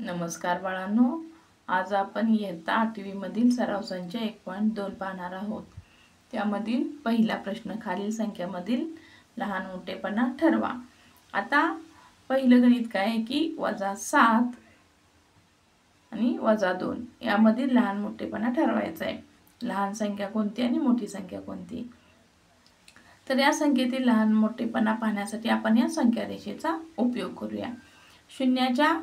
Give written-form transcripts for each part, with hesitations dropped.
नमस्कार बाळांनो, आज आपण इयत्ता 8वी मधील सराव संच 1.2 पाहणार आहोत. त्यामधील पहिला प्रश्न, खालील संख्यामधील लहान मोठेपणा ठरवा. आता पहिलं गणित काय आहे की -7 आणि -2 यामधील लहान मोठेपणा ठरवायचा आहे. लहान संख्या कोणती आणि मोठी संख्या कोणती. तर या संख्येतील लहान मोठेपणा पाहण्यासाठी आपण या संख्या रेषेचा उपयोग करूया. शून्याच्या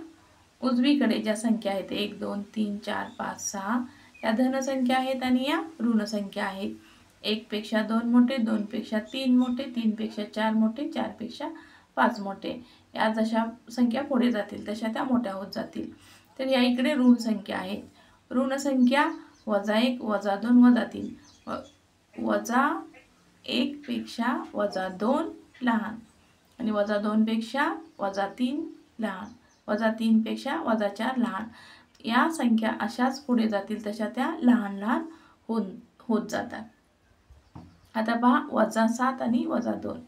उजवीकडे ज्या संख्या आहेत 1 2 3 4 5 6 या धन संख्या आहेत आणि या ऋण संख्या आहेत. 1 पेक्षा 2 मोठे, 2 पेक्षा 3 मोठे, 3 पेक्षा 4 मोठे, 4 पेक्षा 5 मोठे. या जशा संख्या पुढे जातील तशा त्या मोठ्या होत जातील. तर या इकडे ऋण संख्या आहेत. ऋण संख्या -1 -2 -3 -1 पेक्षा -2 लहान आणि -2 पेक्षा -3 लहान, -3 पेक्षा -4 लहान. या संख्या अशाच पुढे जातील तशा त्या लहान लहान होत जातात. आता पहा -7 आणि -2,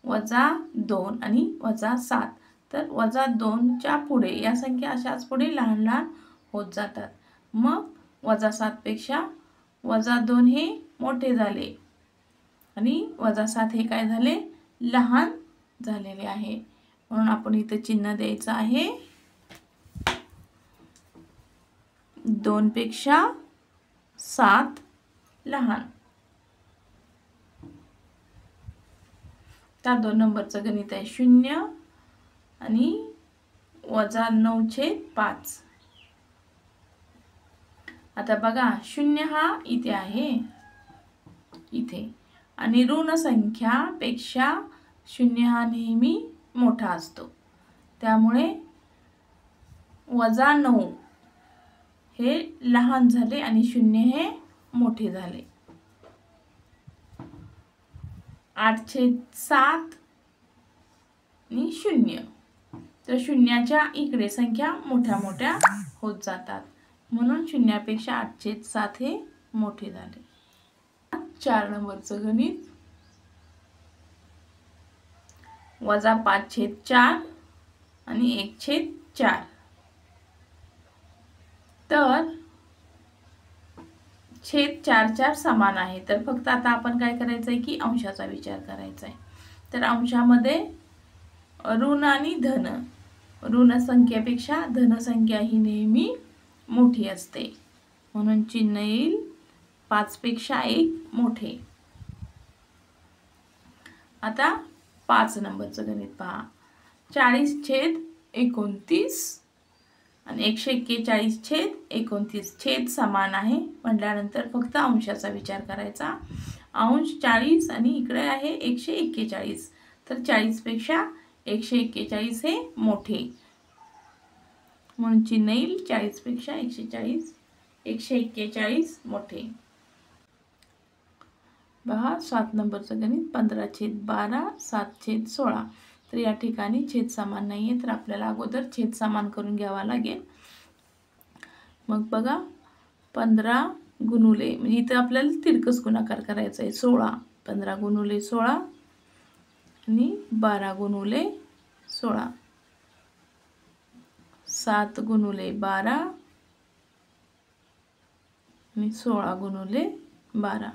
-2 आणि -7. तर -2 च्या पुढे या संख्या अशाच पुढे लहान लहान होत जातात. मग -7 पेक्षा -2 हे मोठे झाले आणि -7 हे काय झाले, लहान झालेले आहे. म्हणून आपण इथे चिन्ह द्यायचं आहे 2 पेक्षा 7 लहान. त्या 2 नंबरचं गणित आहे 0 आणि -9/5. आता बघा 0 हा इथे आहे, इथे, आणि ऋण संख्या पेक्षा 0 हा नेहमी मोठा असतो. त्यामुळे -9 हे लहान झाले आणि 0 हे मोठे झाले. 8/7 आणि 0. तर 0च्या इकडे संख्या मोठ्या मोठ्या होत जातात. म्हणून 0पेक्षा 8/7 हे मोठे झाले. 4 नंबरचं गणित -5/4 आणि 1/4. तर छेद 4 समान आहे. तर फक्त आता आपण काय करायचं आहे की अंशाचा विचार करायचा आहे. तर अंशामध्ये ऋण आणि धन, ऋण संख्येपेक्षा धन संख्या ही नेहमी मोठी असते. म्हणून चिन्ह येईल 5 पेक्षा 1 मोठे. आता 5 नंबरचं गणित पहा. 40/29 आणि 141/29. छेद समान आहे म्हटल्यानंतर फक्त अंशाचा विचार करायचा. अंश 40 आणि इकडे आहे 141. तर 40 पेक्षा 141 हे मोठे. म्हणून चिन्ह येईल 40 पेक्षा 141 मोठे. पहा 7 नंबरचं गणित 15/12 7/16. तर या ठिकाणी छेद समान नाही आहे, तर आपल्याला अगोदर छेद समान करून घ्यावा लागेल. मग बघा 15 गुणुले, म्हणजे इथं आपल्याला तिरकस गुणाकार करायचा आहे 16. 15 गुणुले 16 आणि 12 गुणुले 16. 7 गुणुले 12 आणि 16 गुणुले 12.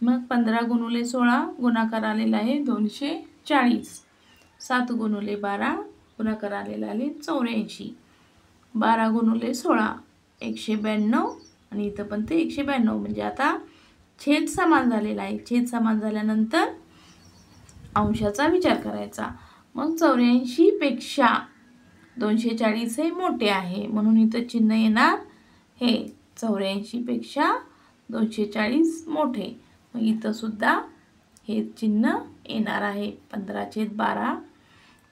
मग 15 गुणुले 16 गुणाकार आलेला आहे 240. 7 गुणुले 12 गुणाकार आलेला आहे 84. 12 गुणुले 16 192 आणि इथं पण ते 192. म्हणजे आता छेद समान झालेला आहे. छेद समान झाल्यानंतर अंशाचा विचार करायचा. मग 84 पेक्षा 240 हे मोठे आहे. म्हणून इथं चिन्ह येणार हे 84 पेक्षा 240 मोठे. मग इथं सुद्धा हे चिन्ह येणार आहे. 15/12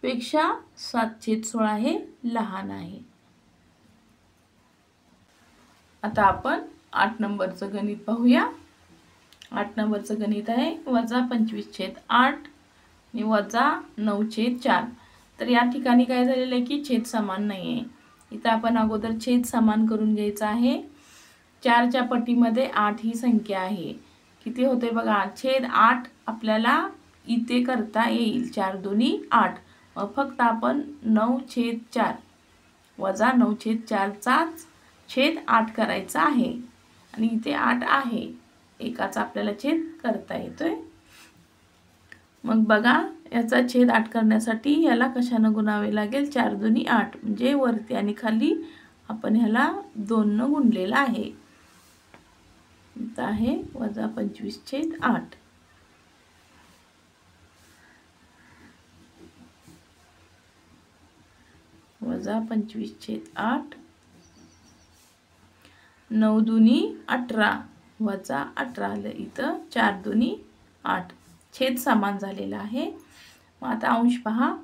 पेक्षा 7/16 हे लहान आहे. आता आपण 8 नंबरचं गणित पाहूया. 8 नंबरचं गणित आहे -25/8 आणि -9/4. तर या ठिकाणी काय झालेलं आहे की छेद समान नाही आहे. इथं आपण अगोदर छेद समान करून घ्यायचा आहे. 4च्या पटीमध्ये 8 ही संख्या आहे. किती होते बघा, -8 आपल्याला इथे करता येईल. 4 दोन्ही 8. मग फक्त आपण 9/4 वजा 9/4चाच छेद 8 करायचा आहे. आणि इथे 8 आहे, एकाचा आपल्याला छेद करता येतोय. मग बघा, याचा छेद 8 करण्यासाठी याला कशानं गुणावे लागेल? 4 दोन्ही 8 म्हणजे वरती आणि खाली आपण ह्याला 2 न गुणलेला आहे. इथं आहे वजा 25/8. वजा 25/8. 9 दुनी 18 वजा 18 आलं. इथं 4 दुनी 8. छेद समान झालेला आहे. मग आता अंश पहा,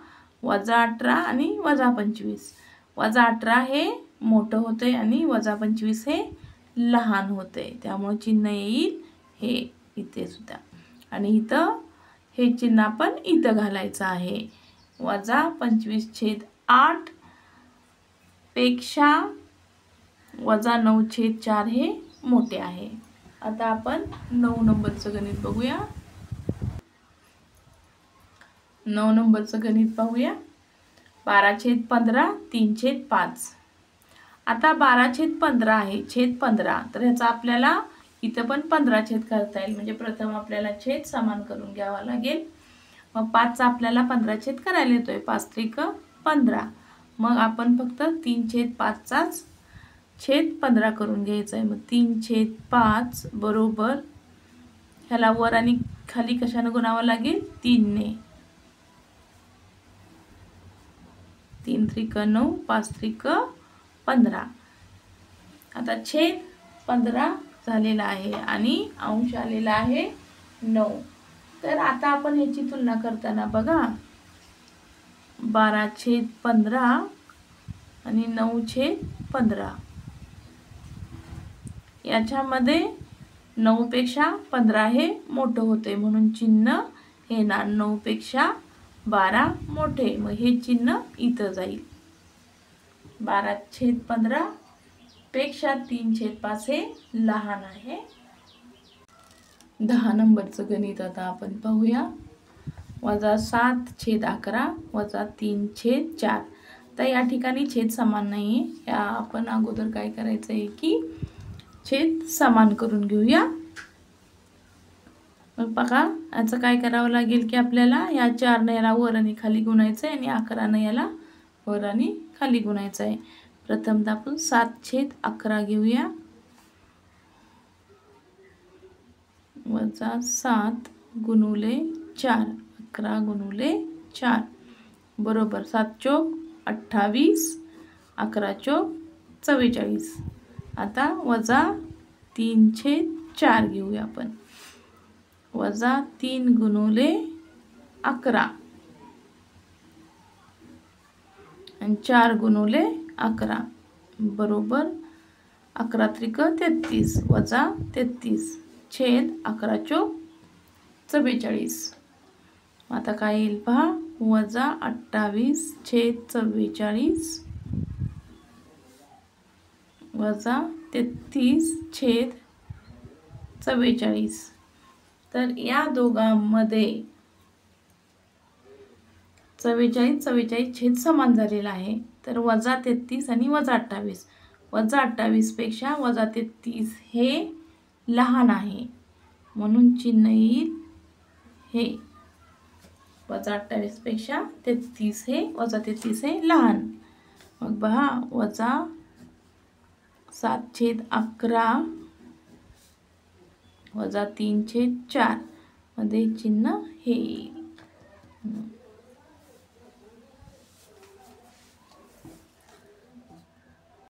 वजा 18 आणि वजा 25. वजा 18 हे मोठं होते आणि वजा 25 हे लहान होते, त्यामुळे चिन्ह येईल हे इथे सुद्धा. आणि इथं हे चिन्ह आपण इथं घालायचं आहे. वजा 25/8 पेक्षा वजा 9/4 हे मोठे आहे. आता आपण 9 नंबरचं गणित बघूया. 9 नंबरचं गणित पाहूया. 12/15 3/5. आता 12/15 आहे, छेद 15, तर ह्याचा आपल्याला इथं पण 15 छेद करता येईल. म्हणजे प्रथम आपल्याला छेद समान करून घ्यावा लागेल. मग 5चा आपल्याला 15 छेद करायला येतोय. 5 त्रिक 15. मग आपण फक्त 3/5चाच छेद 15 करून घ्यायचा आहे. मग 3/5 बरोबर ह्याला वर आणि खाली कशानं गुणावं लागेल? 3 ने. 3 त्रिक 9, 5 त्रिक 15. आता छेद 15 झालेला आहे आणि अंश आलेला आहे 9. तर आता आपण ह्याची तुलना करताना बघा, 12/15 आणि 9/15. याच्यामध्ये 9 पेक्षा 15 हे मोठं होते, म्हणून चिन्ह हे ना 9 पेक्षा 12 मोठे. मग हे चिन्ह इथं जाईल. 12/15 पेक्षा 3/5 हे लहान आहे. 10 नंबरचं गणित आता आपण पाहूया. वजा 7/11 वजा 3/4. तर या ठिकाणी छेद समान नाही आहे. या आपण अगोदर काय करायचं आहे की छेद समान करून घेऊया. मग बघा, याचं काय करावं लागेल की आपल्याला या 4ने याला वर आणि खाली गुणायचं आहे आणि 11ने याला वर आणि खाली गुणायचं आहे. प्रथमतः आपण 7/11 घेऊया. वजा 7 गुणुले 4, 11 गुणुले 4 बरोबर 7 चोक 28, 11 चोक 44. आता वजा 3/4 घेऊया आपण. वजा 3 गुणुले 11 आणि 4 गुणुले 11 बरोबर 11 त्रिक 33 वजा 33 छेद 11 चोक 44. आता काय येईल पहा, वजा 28/44 वजा 33/44. तर या दोघांमध्ये 44 छेद समान झालेला आहे. तर वजा 33 आणि वजा 28. वजा 28 पेक्षा वजा 33 हे लहान आहे, म्हणून चिन्ह येईल हे. वजा 28 पेक्षा 33 हे वजा 33 हे लहान. मग पहा, वजा 7/11 वजा 3/4 मध्ये चिन्ह हे येईल.